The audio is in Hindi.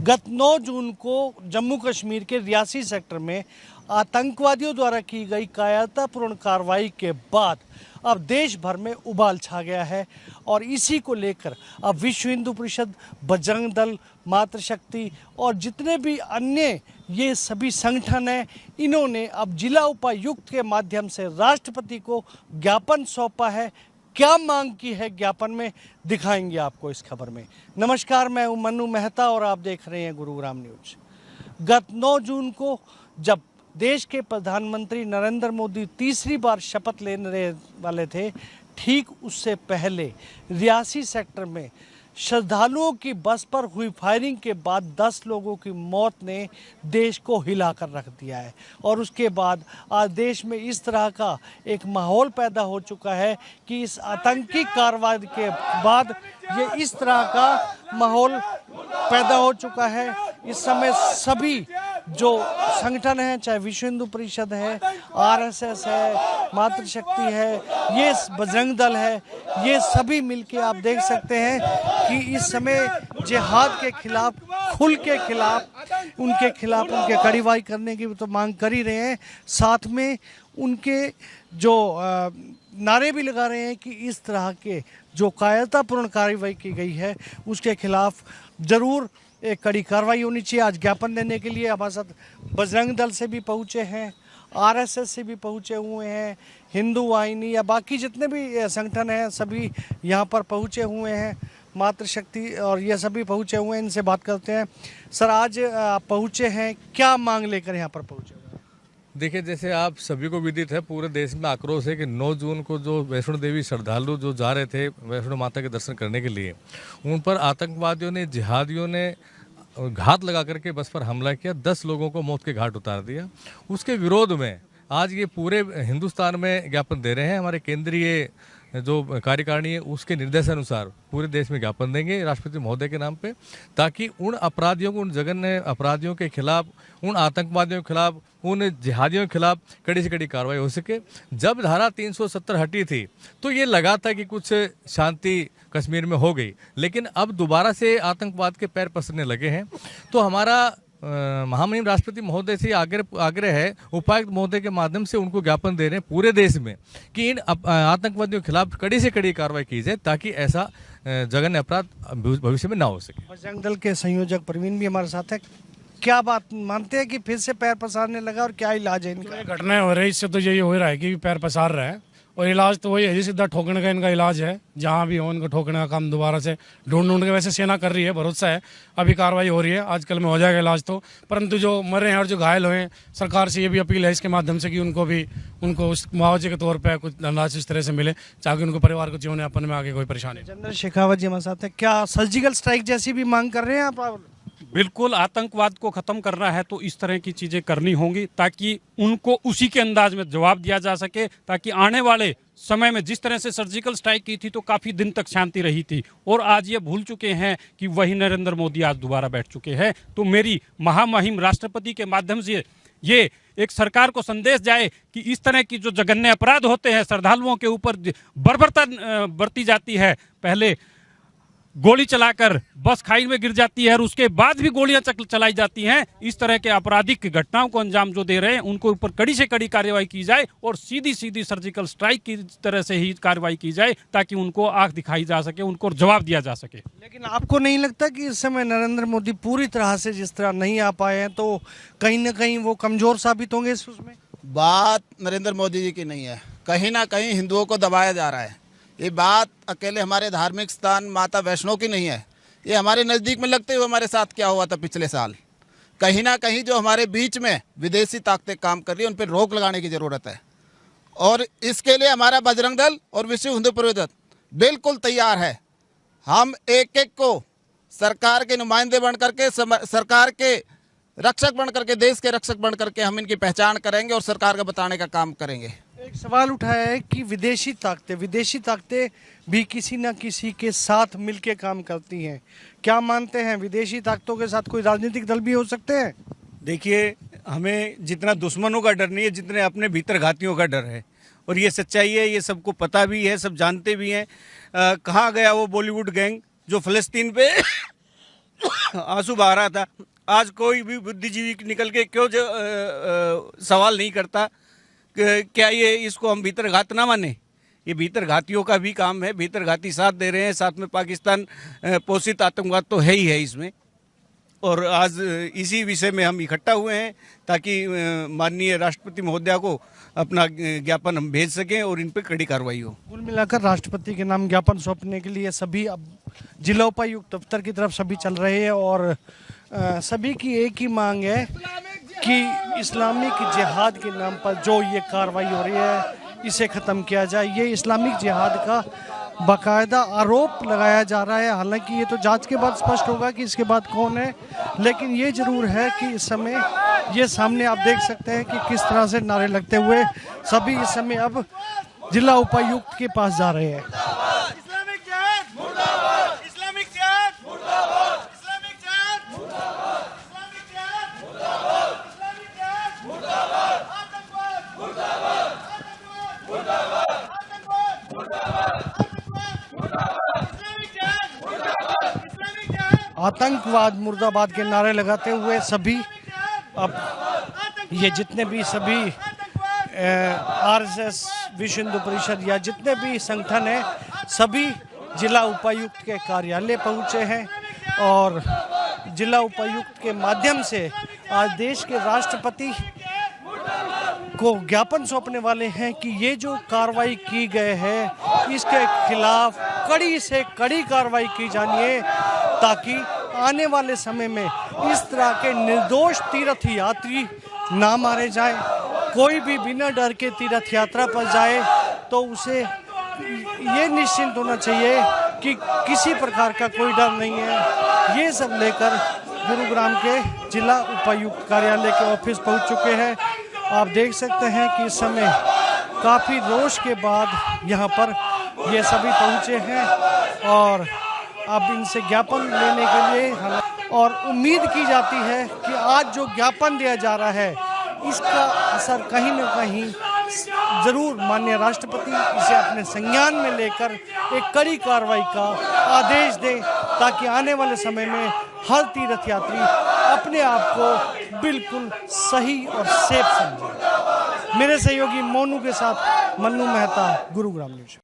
गत 9 जून को जम्मू कश्मीर के रियासी सेक्टर में आतंकवादियों द्वारा की गई कायरतापूर्ण कार्रवाई के बाद अब देश भर में उबाल छा गया है और इसी को लेकर अब विश्व हिंदू परिषद, बजरंग दल, मातृशक्ति और जितने भी अन्य ये सभी संगठन हैं, इन्होंने अब जिला उपायुक्त के माध्यम से राष्ट्रपति को ज्ञापन सौंपा है। क्या मांग की है ज्ञापन में, दिखाएंगे आपको इस खबर में। नमस्कार, मैं हूं मन्नू मेहता और आप देख रहे हैं गुरुग्राम न्यूज। गत 9 जून को जब देश के प्रधानमंत्री नरेंद्र मोदी तीसरी बार शपथ लेने वाले थे, ठीक उससे पहले रियासी सेक्टर में श्रद्धालुओं की बस पर हुई फायरिंग के बाद 10 लोगों की मौत ने देश को हिलाकर रख दिया है और उसके बाद आज देश में इस तरह का एक माहौल पैदा हो चुका है कि इस आतंकी कार्रवाई के बाद ये इस तरह का माहौल पैदा हो चुका है। इस समय सभी जो संगठन हैं, चाहे विश्व हिंदू परिषद है, आरएसएस है, मातृशक्ति है, ये बजरंग दल है, ये सभी मिलके आप देख सकते हैं कि इस समय जिहाद के खिलाफ, खुल के खिलाफ, उनके कार्रवाई करने की तो मांग कर ही रहे हैं। साथ में उनके जो नारे भी लगा रहे हैं कि इस तरह के जो कायरतापूर्ण कार्रवाई की गई है उसके खिलाफ जरूर एक कड़ी कार्रवाई होनी चाहिए। आज ज्ञापन देने के लिए हमारे साथ बजरंग दल से भी पहुंचे हैं, आरएसएस से भी पहुंचे हुए हैं, हिंदू वाहिनी या बाकी जितने भी संगठन हैं सभी यहाँ पर पहुंचे हुए हैं, मातृशक्ति और ये सभी पहुंचे हुए हैं। इनसे बात करते हैं। सर, आज आप पहुंचे हैं, क्या मांग लेकर यहाँ पर पहुंचे? देखिए, जैसे आप सभी को विदित है, पूरे देश में आक्रोश है कि 9 जून को जो वैष्णो देवी श्रद्धालु जो जा रहे थे वैष्णो माता के दर्शन करने के लिए, उन पर आतंकवादियों ने, जिहादियों ने घात लगा करके बस पर हमला किया, 10 लोगों को मौत के घाट उतार दिया। उसके विरोध में आज ये पूरे हिंदुस्तान में ज्ञापन दे रहे हैं। हमारे केंद्रीय जो कार्यकारिणी है उसके निर्देशानुसार पूरे देश में ज्ञापन देंगे राष्ट्रपति महोदय के नाम पे, ताकि उन अपराधियों को, उन जघन्य अपराधियों के खिलाफ, उन आतंकवादियों के खिलाफ, उन जिहादियों के खिलाफ कड़ी से कड़ी कार्रवाई हो सके। जब धारा 370 हटी थी तो ये लगा था कि कुछ शांति कश्मीर में हो गई, लेकिन अब दोबारा से आतंकवाद के पैर पसरने लगे हैं। तो हमारा महामहिम राष्ट्रपति महोदय से आग्रह है, उपायुक्त महोदय के माध्यम से उनको ज्ञापन दे रहे हैं पूरे देश में कि इन आतंकवादियों के खिलाफ कड़ी से कड़ी कार्रवाई की जाए, ताकि ऐसा जघन्य अपराध भविष्य में ना हो सके। बजरंग दल के संयोजक प्रवीण भी हमारे साथ है। क्या बात मानते हैं कि फिर से पैर पसारने लगा और क्या इलाज है इनका? घटनाएं हो रही, इससे तो यही हो रहा है कि पैर पसार रहा है और इलाज तो वही है, सीधा ठोकने का इनका इलाज है। जहां भी हो इनको ठोकने का काम दोबारा से ढूंढ के, वैसे सेना कर रही है, भरोसा है, अभी कार्रवाई हो रही है, आजकल में हो जाएगा इलाज तो। परंतु जो मरे हैं और जो घायल हुए हैं, सरकार से ये भी अपील है इसके माध्यम से कि उनको उस मुआवजे के तौर पर कुछ धनराशि इस तरह से मिले, ताकि उनको परिवार को जीवन यापन में आगे कोई परेशानी। जनरल शेखावत जी हमारे साथ है। क्या सर्जिकल स्ट्राइक जैसी भी मांग कर रहे हैं आप? बिल्कुल, आतंकवाद को खत्म करना है तो इस तरह की चीजें करनी होंगी, ताकि उनको उसी के अंदाज में जवाब दिया जा सके, ताकि आने वाले समय में जिस तरह से सर्जिकल स्ट्राइक की थी तो काफी दिन तक शांति रही थी और आज ये भूल चुके हैं कि वही नरेंद्र मोदी आज दोबारा बैठ चुके हैं। तो मेरी महामहिम राष्ट्रपति के माध्यम से ये एक सरकार को संदेश जाए कि इस तरह की जो जघन्य अपराध होते हैं, श्रद्धालुओं के ऊपर बर्बरता बरती जाती है, पहले गोली चलाकर बस खाई में गिर जाती है और उसके बाद भी गोलियां चलाई जाती हैं, इस तरह के आपराधिक घटनाओं को अंजाम जो दे रहे हैं उनको ऊपर कड़ी से कड़ी कार्रवाई की जाए और सीधी सर्जिकल स्ट्राइक की तरह से ही कार्रवाई की जाए, ताकि उनको आंख दिखाई जा सके, उनको जवाब दिया जा सके। लेकिन आपको नहीं लगता कि इस समय नरेंद्र मोदी पूरी तरह से जिस तरह नहीं आ पाए हैं तो कहीं ना कहीं वो कमजोर साबित होंगे इसमें? बात नरेंद्र मोदी जी की नहीं है, कहीं ना कहीं हिंदुओं को दबाया जा रहा है। ये बात अकेले हमारे धार्मिक स्थान माता वैष्णो की नहीं है, ये हमारे नज़दीक में लगते हुए हमारे साथ क्या हुआ था पिछले साल। कहीं ना कहीं जो हमारे बीच में विदेशी ताकतें काम कर रही है, उन पर रोक लगाने की ज़रूरत है और इसके लिए हमारा बजरंग दल और विश्व हिंदू परिषद बिल्कुल तैयार है। हम एक एक को सरकार के नुमाइंदे बन करके, सरकार के रक्षक बन करके, देश के रक्षक बन करके हम इनकी पहचान करेंगे और सरकार का बताने का काम करेंगे। एक सवाल उठाया है कि विदेशी ताकतें भी किसी न किसी के साथ मिलके काम करती हैं। क्या मानते हैं विदेशी ताकतों के साथ कोई राजनीतिक दल भी हो सकते हैं? देखिए, हमें जितना दुश्मनों का डर नहीं है, जितने अपने भीतर घातियों का डर है, और ये सच्चाई है, ये सबको पता भी है, सब जानते भी हैं। कहाँ गया वो बॉलीवुड गैंग जो फ़लस्तीन पे आंसू बहा रहा था। आज कोई भी बुद्धिजीवी निकल के क्यों सवाल नहीं करता कि क्या ये इसको हम भीतरघात ना माने। ये भीतरघातियों का भी काम है, भीतरघाती साथ दे रहे हैं, साथ में पाकिस्तान पोषित आतंकवाद तो है ही है इसमें। और आज इसी विषय में हम इकट्ठा हुए हैं ताकि माननीय राष्ट्रपति महोदया को अपना ज्ञापन हम भेज सकें और इन पर कड़ी कार्रवाई हो। कुल मिलाकर राष्ट्रपति के नाम ज्ञापन सौंपने के लिए सभी अब जिला उपायुक्त दफ्तर की तरफ सभी चल रहे हैं और सभी की एक ही मांग है कि इस्लामिक जिहाद के नाम पर जो ये कार्रवाई हो रही है इसे ख़त्म किया जाए। ये इस्लामिक जिहाद का बाकायदा आरोप लगाया जा रहा है। हालांकि ये तो जांच के बाद स्पष्ट होगा कि इसके बाद कौन है, लेकिन ये जरूर है कि इस समय ये सामने आप देख सकते हैं कि किस तरह से नारे लगते हुए सभी इस समय अब जिला उपायुक्त के पास जा रहे हैं। आतंकवाद मुर्दाबाद के नारे लगाते हुए सभी अब ये जितने भी सभी आरएसएस, विश्व हिंदू परिषद या जितने भी संगठन हैं सभी जिला उपायुक्त के कार्यालय पहुंचे हैं और जिला उपायुक्त के माध्यम से आज देश के राष्ट्रपति को ज्ञापन सौंपने वाले हैं कि ये जो कार्रवाई की गई है इसके खिलाफ कड़ी से कड़ी कार्रवाई की जानी है ताकि आने वाले समय में इस तरह के निर्दोष तीर्थ यात्री ना मारे जाए। कोई भी बिना डर के तीर्थ यात्रा पर जाए तो उसे ये निश्चिंत होना चाहिए कि किसी प्रकार का कोई डर नहीं है। ये सब लेकर गुरुग्राम के जिला उपायुक्त कार्यालय के ऑफिस पहुंच चुके हैं। आप देख सकते हैं कि इस समय काफ़ी रोष के बाद यहाँ पर ये सभी पहुँचे हैं और अब इनसे ज्ञापन लेने के लिए और उम्मीद की जाती है कि आज जो ज्ञापन दिया जा रहा है इसका असर कहीं न कहीं जरूर माननीय राष्ट्रपति इसे अपने संज्ञान में लेकर एक कड़ी कार्रवाई का आदेश दें ताकि आने वाले समय में हर तीर्थ यात्री अपने आप को बिल्कुल सही और सेफ समझे। मेरे सहयोगी मोनू के साथ मन्नू मेहता, गुरुग्राम न्यूज।